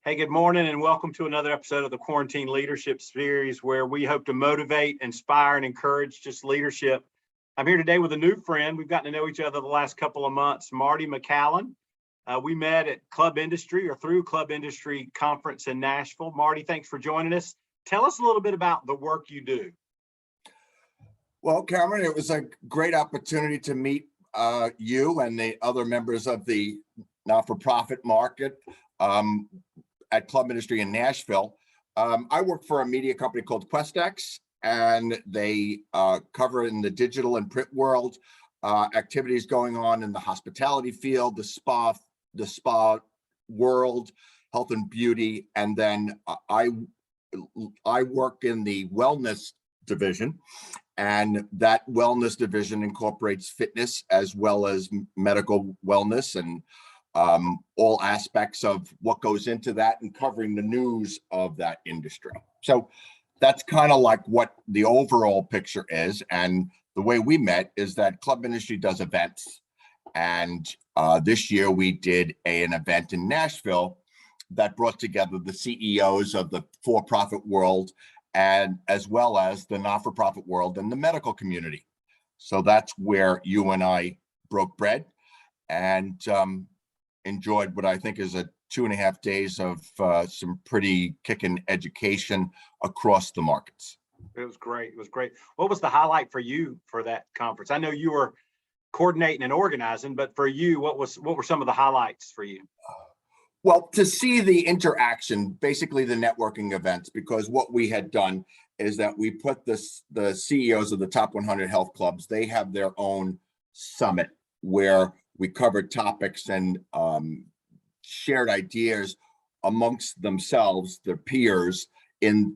Hey, good morning and welcome to another episode of the Quarantine Leadership Series, where we hope to motivate, inspire, and encourage just leadership. I'm here today with a new friend. We've gotten to know each other the last couple of months, Marty McCallen. We met at Club Industry or through Club Industry Conference in Nashville. Marty, thanks for joining us. Tell us a little bit about the work you do. Well, Cameron, it was a great opportunity to meet you and the other members of the not-for-profit market at Club Industry in Nashville. I work for a media company called QuestX, and they cover in the digital and print world activities going on in the hospitality field, the spa world, health and beauty, and then I work in the wellness division, and that wellness division incorporates fitness as well as medical wellness and all aspects of what goes into that and covering the news of that industry. So that's kind of like what the overall picture is. And the way we met is that Club Industry does events. And this year we did an event in Nashville that brought together the CEOs of the for-profit world and as well as the not-for-profit world and the medical community. So that's where you and I broke bread and enjoyed what I think is a 2.5 days of some pretty kicking education across the markets. It was great. It was great. What was the highlight for you for that conference? I know you were coordinating and organizing, but for you, what were some of the highlights for you? Well, to see the interaction, basically the networking events, because what we had done is that we put the CEOs of the top 100 health clubs, they have their own summit where we covered topics and shared ideas amongst themselves, their peers,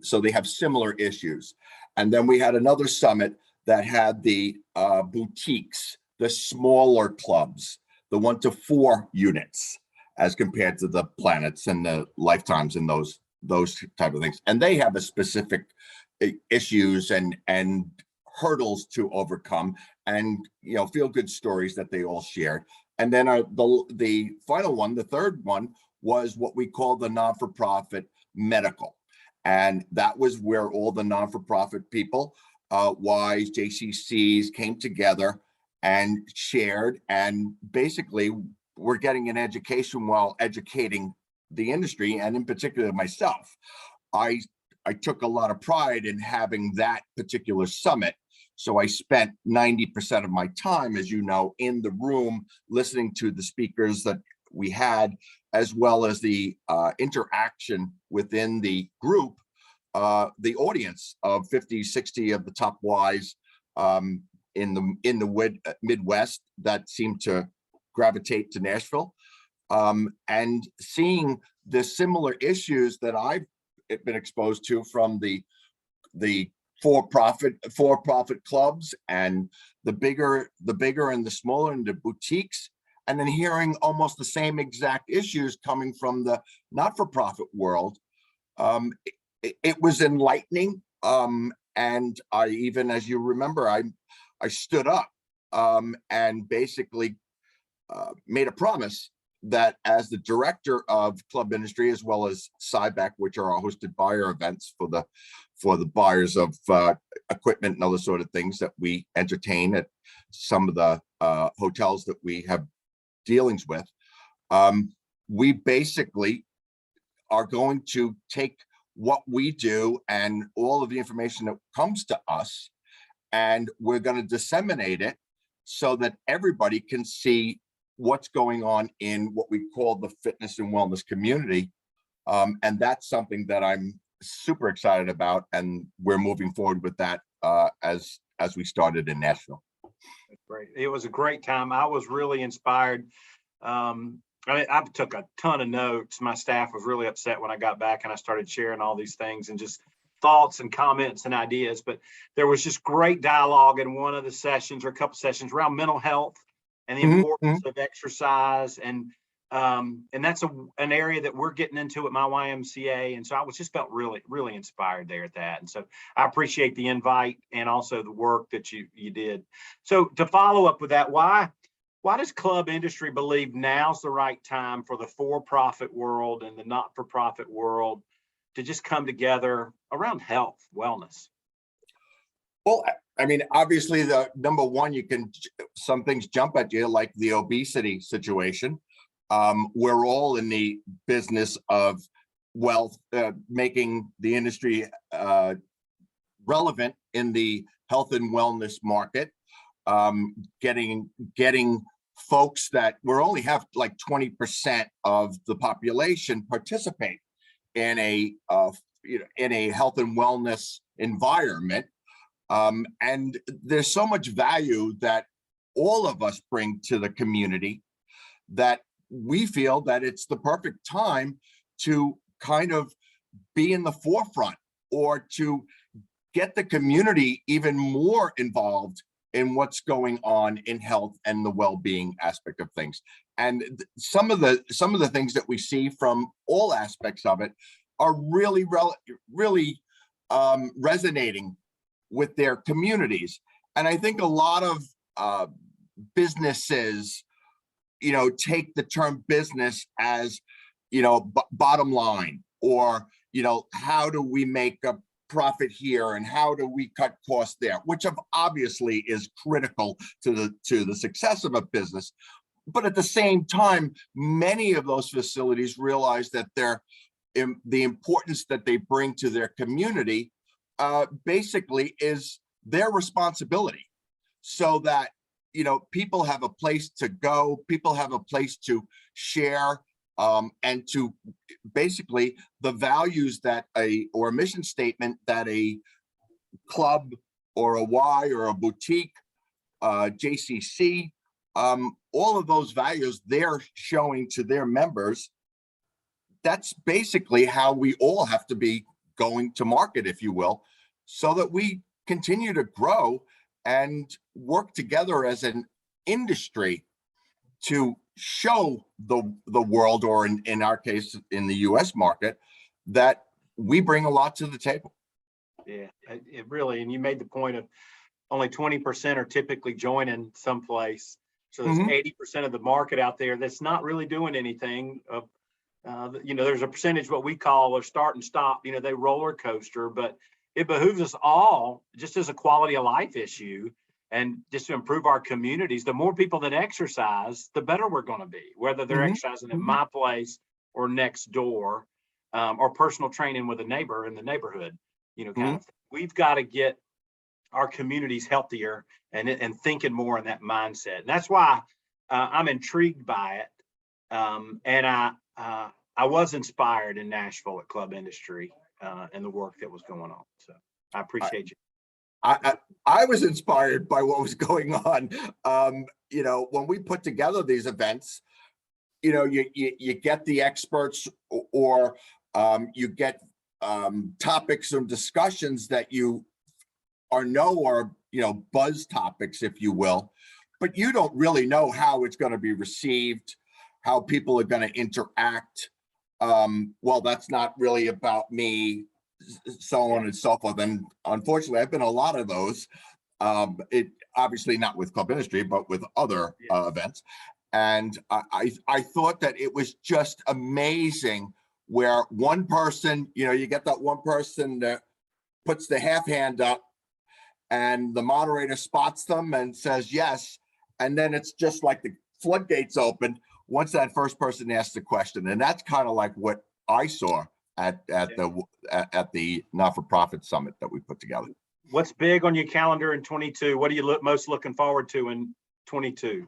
so they have similar issues. And then we had another summit that had the boutiques, the smaller clubs, the 1 to 4 units, as compared to the Planets and the Lifetimes and those type of things. And they have a specific issues and hurdles to overcome, and feel good stories that they all shared. And then the final one, the third one, was what we call the non-for-profit medical. And that was where all the non-for-profit people, WISE, JCCs, came together and shared, and basically we're getting an education while educating the industry, and in particular myself. I took a lot of pride in having that particular summit. So I spent 90% of my time, as you know, in the room listening to the speakers that we had, as well as the interaction within the group, the audience of 50, 60 of the top WISE in the Midwest that seemed to gravitate to Nashville, and seeing the similar issues that I've been exposed to from the for-profit clubs and the bigger and the smaller and the boutiques, and then hearing almost the same exact issues coming from the not-for-profit world. It was enlightening, and I even, as you remember, I stood up and basically made a promise that as the director of Club Industry, as well as SIBEC, which are our hosted buyer events for the buyers of equipment and other sort of things that we entertain at some of the hotels that we have dealings with, we basically are going to take what we do and all of the information that comes to us, and we're going to disseminate it so that everybody can see what's going on in what we call the fitness and wellness community. And that's something that I'm super excited about, and we're moving forward with that as we started in Nashville. That's great. It was a great time. I was really inspired. I took a ton of notes. My staff was really upset when I got back and I started sharing all these things and just thoughts and comments and ideas. But there was just great dialogue in one of the sessions, or a couple sessions, around mental health and the importance of exercise. And that's an area that we're getting into at my YMCA. And so I was just felt really, really inspired there at that. And so I appreciate the invite and also the work that you did. So to follow up with that, why Why does club industry believe now's the right time for the for-profit world and the not-for-profit world to just come together around health, wellness? Well, I mean, obviously, the number one, some things jump at you, like the obesity situation. We're all in the business of wealth, making the industry relevant in the health and wellness market. Getting folks that we only have like 20% of the population participate in a health and wellness environment. And there's so much value that all of us bring to the community that we feel that it's the perfect time to kind of be in the forefront, or to get the community even more involved in what's going on in health and the well-being aspect of things. And some of the things that we see from all aspects of it are really resonating with their communities. And I think a lot of businesses, take the term business as, bottom line, or, how do we make a profit here and how do we cut costs there, which obviously is critical to the success of a business. But at the same time, many of those facilities realize that the importance that they bring to their community basically is their responsibility, so that people have a place to go, people have a place to share, and to basically the values that or a mission statement that a club or a Y or a boutique, JCC, all of those values they're showing to their members. That's basically how we all have to be going to market, if you will, so that we continue to grow and work together as an industry to show the world, or in our case, in the US market, that we bring a lot to the table. Yeah, it really, and you made the point of only 20% are typically joining someplace. So there's 80% of the market out there that's not really doing anything. There's a percentage, what we call a start and stop, they roller coaster, but it behooves us all, just as a quality of life issue, and just to improve our communities. The more people that exercise, the better we're going to be, whether they're exercising at my place or next door, or personal training with a neighbor in the neighborhood, kind of thing. We've got to get our communities healthier and thinking more in that mindset. And that's why I'm intrigued by it. And I was inspired in Nashville at Club Industry and the work that was going on. So I appreciate you. I was inspired by what was going on. When we put together these events, you get the experts, or you get topics and discussions that you are buzz topics, if you will, but you don't really know how it's going to be received, how people are going to interact. Well, that's not really about me, so on and so forth. And unfortunately, I've been a lot of those. It obviously not with Club Industry, but with other events. And I thought that it was just amazing where one person, you get that one person that puts the half hand up, and the moderator spots them and says yes, and then it's just like the floodgates open once that first person asks the question. And that's kind of like what I saw at the not-for-profit summit that we put together. What's big on your calendar in 22? What are you most looking forward to in 22?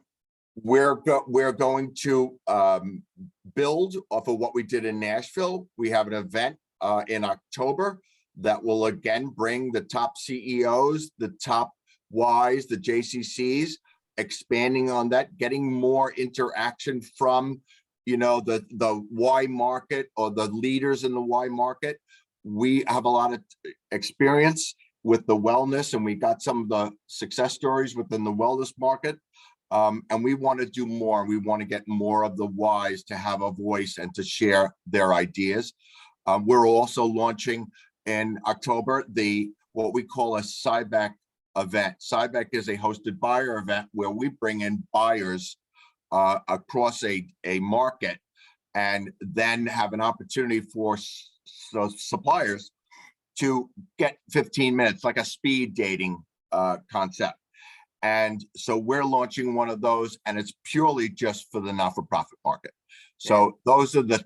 We're going to build off of what we did in Nashville. We have an event in October that will again bring the top CEOs, the top Ys, the JCCs, expanding on that, getting more interaction from the Y market, or the leaders in the Y market. We have a lot of experience with the wellness, and we got some of the success stories within the wellness market. And we want to do more. We want to get more of the Ys to have a voice and to share their ideas. We're also launching in October what we call a SIBEC event. SIBEC is a hosted buyer event where we bring in buyers across a market, and then have an opportunity for suppliers to get 15 minutes, like a speed dating concept. And so we're launching one of those, and it's purely just for the not-for-profit market. So those are the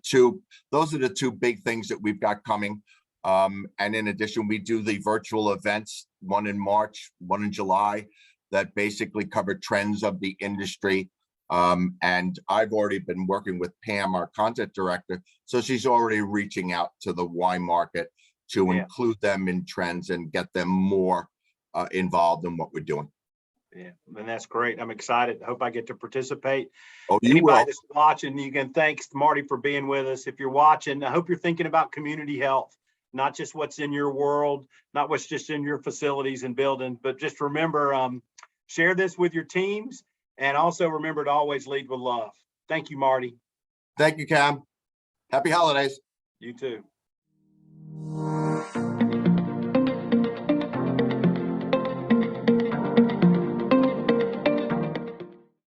two big things that we've got coming. And in addition, we do the virtual events, one in March, one in July, that basically cover trends of the industry. And I've already been working with Pam, our content director, so she's already reaching out to the wine market to include them in trends and get them more involved in what we're doing. Yeah, and that's great. I'm excited. I hope I get to participate. Oh, you Anybody will. that's watching, you can thanks Marty for being with us. If you're watching, I hope you're thinking about community health, not just what's in your world, not what's just in your facilities and buildings, but just remember, share this with your teams, and also remember to always lead with love. Thank you, Marty. Thank you, Cam. Happy holidays. You too.